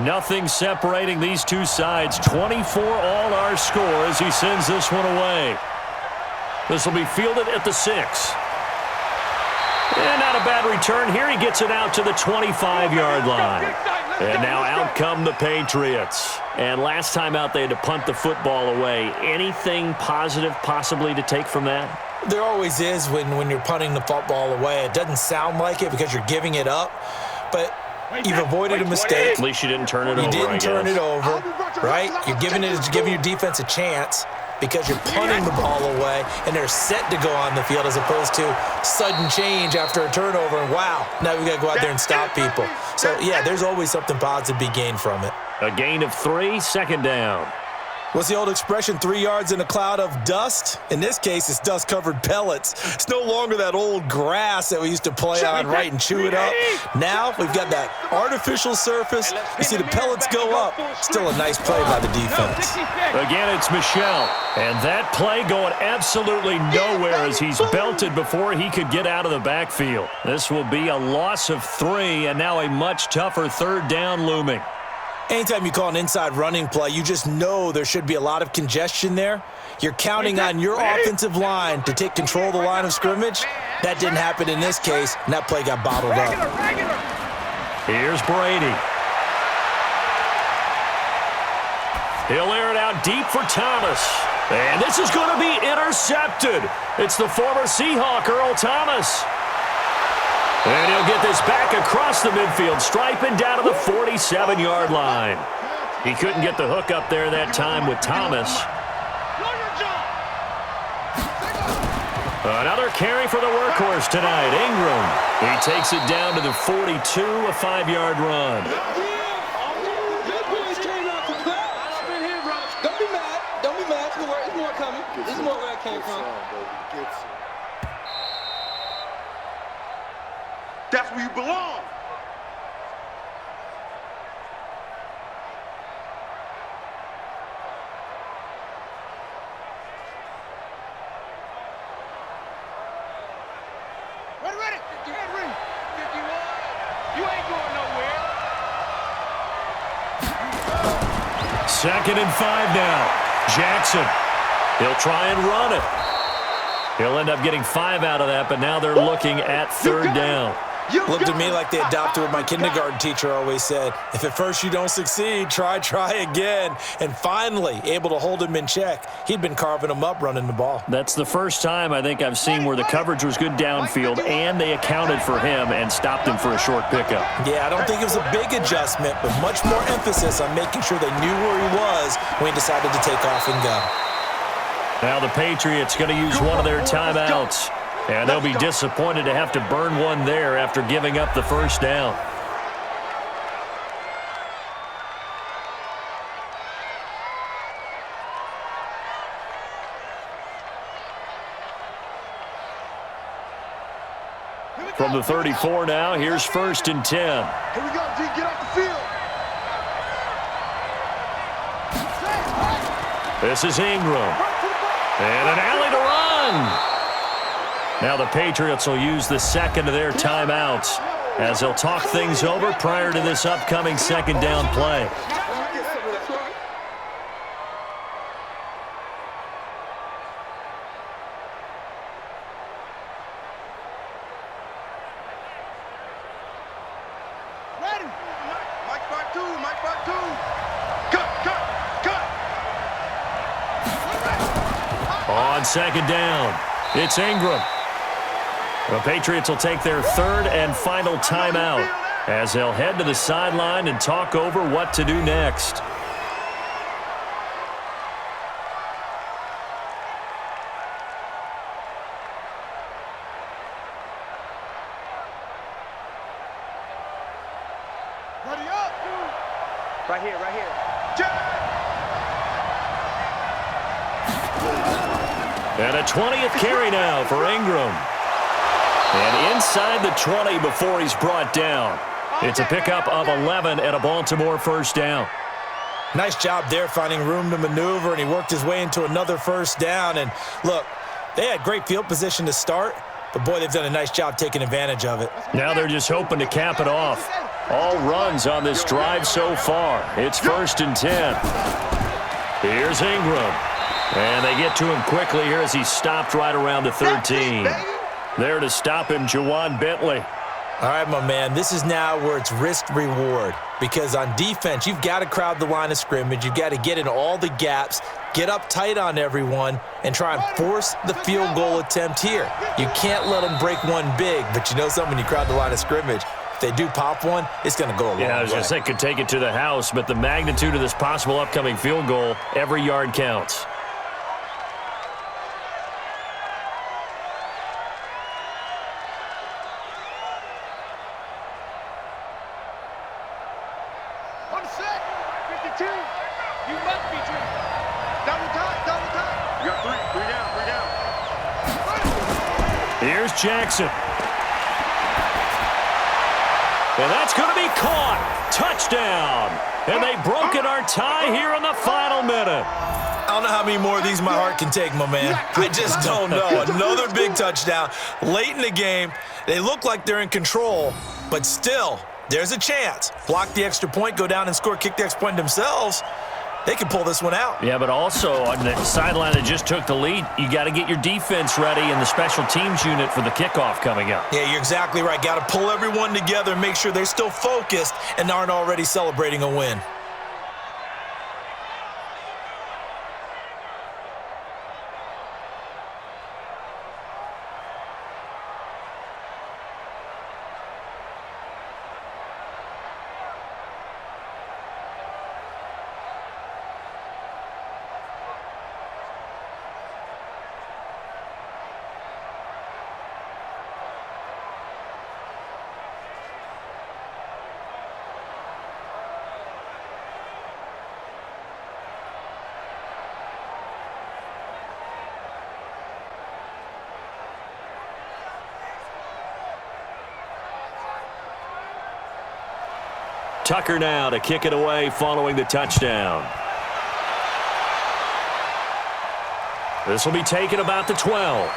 Nothing separating these two sides. 24 all our score as he sends this one away. This will be fielded at the 6. And not a bad return here. He gets it out to the 25-yard line. And now out come the Patriots. And last time out they had to punt the football away. Anything positive possibly to take from that? There always is when you're punting the football away. It doesn't sound like it because you're giving it up, but you've avoided a mistake. At least you didn't turn it over, You didn't turn it over, right? You're giving your defense a chance because you're punting the ball away, and they're set to go on the field as opposed to sudden change after a turnover. And wow, now we've got to go out there and stop people. So, yeah, there's always something positive to be gained from it. A gain of 3, second down. What's the old expression, 3 yards in a cloud of dust? In this case, it's dust-covered pellets. It's no longer that old grass that we used to play on, right, and chew it up. Now we've got that artificial surface. You see the pellets go up. Still a nice play by the defense. Again, it's Michel. And that play going absolutely nowhere as he's belted before he could get out of the backfield. This will be a loss of 3, and now a much tougher third down looming. Anytime you call an inside running play, you just know there should be a lot of congestion there. You're counting on your offensive line to take control of the line of scrimmage. That didn't happen in this case, and that play got bottled up. Here's Brady. He'll air it out deep for Thomas. And this is going to be intercepted. It's the former Seahawk, Earl Thomas. And he'll get this back across the midfield, striping down to the 47-yard line. He couldn't get the hook up there that time with Thomas. Another carry for the workhorse tonight, Ingram. He takes it down to the 42, a 5-yard run. Don't be mad. Don't be mad. There's more coming. There's more where I came from. That's where you belong. Ready. 51. You ain't going nowhere. 2nd and 5 now. Jackson. He'll try and run it. He'll end up getting 5 out of that, but now they're looking at third down. Looked at me like they adopted what my kindergarten teacher always said. If at first you don't succeed, try again. And finally, able to hold him in check. He'd been carving him up running the ball. That's the first time I think I've seen where the coverage was good downfield and they accounted for him and stopped him for a short pickup. Yeah, I don't think it was a big adjustment, but much more emphasis on making sure they knew where he was when he decided to take off and go. Now the Patriots going to use one of their timeouts. And they'll be disappointed to have to burn one there after giving up the first down. From the 34 now, here's 1st and 10. Here we go, G. Get off the field. This is Ingram. And an alley to run. Now the Patriots will use the second of their timeouts as they'll talk things over prior to this upcoming second down play. On second down, it's Ingram. The Patriots will take their third and final timeout as they'll head to the sideline and talk over what to do next. Ready up. Right here, right here. And a 20th carry now for Ingram. And inside the 20 before he's brought down. It's a pickup of 11 and a Baltimore first down. Nice job there finding room to maneuver, and he worked his way into another first down. And look, they had great field position to start, but boy, they've done a nice job taking advantage of it. Now they're just hoping to cap it off. All runs on this drive so far. It's 1st and 10. Here's Ingram. And they get to him quickly here as he stopped right around the 13. There to stop him, Juwan Bentley. All right, my man, this is now where it's risk-reward, because on defense, you've got to crowd the line of scrimmage. You've got to get in all the gaps, get up tight on everyone, and try and force the field goal attempt here. You can't let them break one big, but you know something, when you crowd the line of scrimmage, if they do pop one, it's going to go a long way. Yeah, I was going to say, could take it to the house, but the magnitude of this possible upcoming field goal, every yard counts. Here's Jackson. And that's going to be caught. Touchdown. And they've broken our tie here in the final minute. I don't know how many more of these my heart can take, my man. I just don't know. Another big touchdown late in the game. They look like they're in control, but still, there's a chance. Block the extra point, go down and score, kick the extra point themselves. They can pull this one out. Yeah, but also on the sideline that just took the lead, you got to get your defense ready and the special teams unit for the kickoff coming up. Yeah, you're exactly right. Got to pull everyone together and make sure they're still focused and aren't already celebrating a win. Tucker now to kick it away following the touchdown. This will be taken about the 12.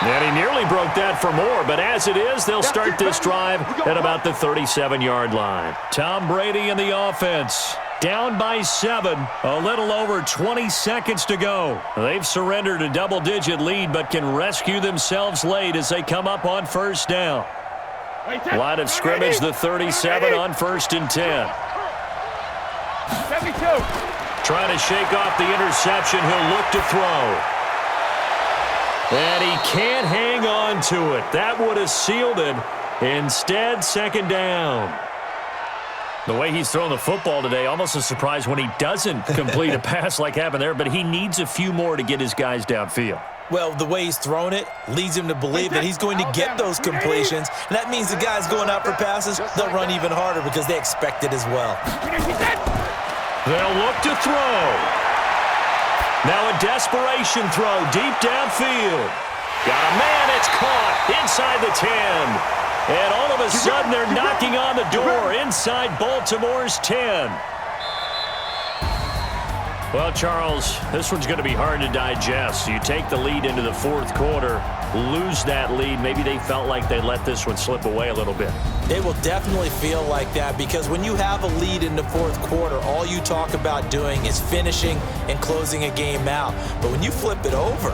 And he nearly broke that for more, but as it is, they'll start this drive at about the 37-yard line. Tom Brady in the offense. Down by 7, a little over 20 seconds to go. They've surrendered a double-digit lead but can rescue themselves late as they come up on first down. Line of scrimmage, the 37 on 1st and 10. 72. Trying to shake off the interception. He'll look to throw. And he can't hang on to it. That would have sealed it. Instead, 2nd down. The way he's thrown the football today, almost a surprise when he doesn't complete a pass like happened there, but he needs a few more to get his guys downfield. Well, the way he's thrown it leads him to believe that he's going to get those completions. And that means the guys going out for passes, they'll run even harder because they expect it as well. They'll look to throw. Now a desperation throw deep downfield. Got a man, it's caught inside the 10. And all of a sudden, they're knocking on the door inside Baltimore's 10. Well, Charles, this one's going to be hard to digest. You take the lead into the 4th quarter, lose that lead. Maybe they felt like they let this one slip away a little bit. They will definitely feel like that because when you have a lead in the 4th quarter, all you talk about doing is finishing and closing a game out. But when you flip it over,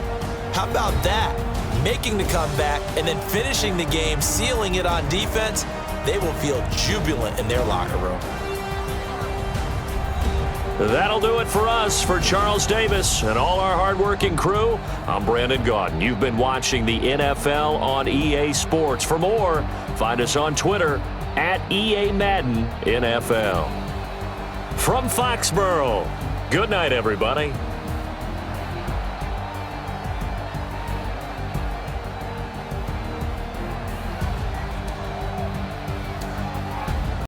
how about that? Making the comeback and then finishing the game, sealing it on defense, they will feel jubilant in their locker room. That'll do it for us. For Charles Davis and all our hardworking crew, I'm Brandon Gaudin. You've been watching the NFL on EA Sports. For more, find us on Twitter at EA Madden NFL. From Foxborough, good night, everybody.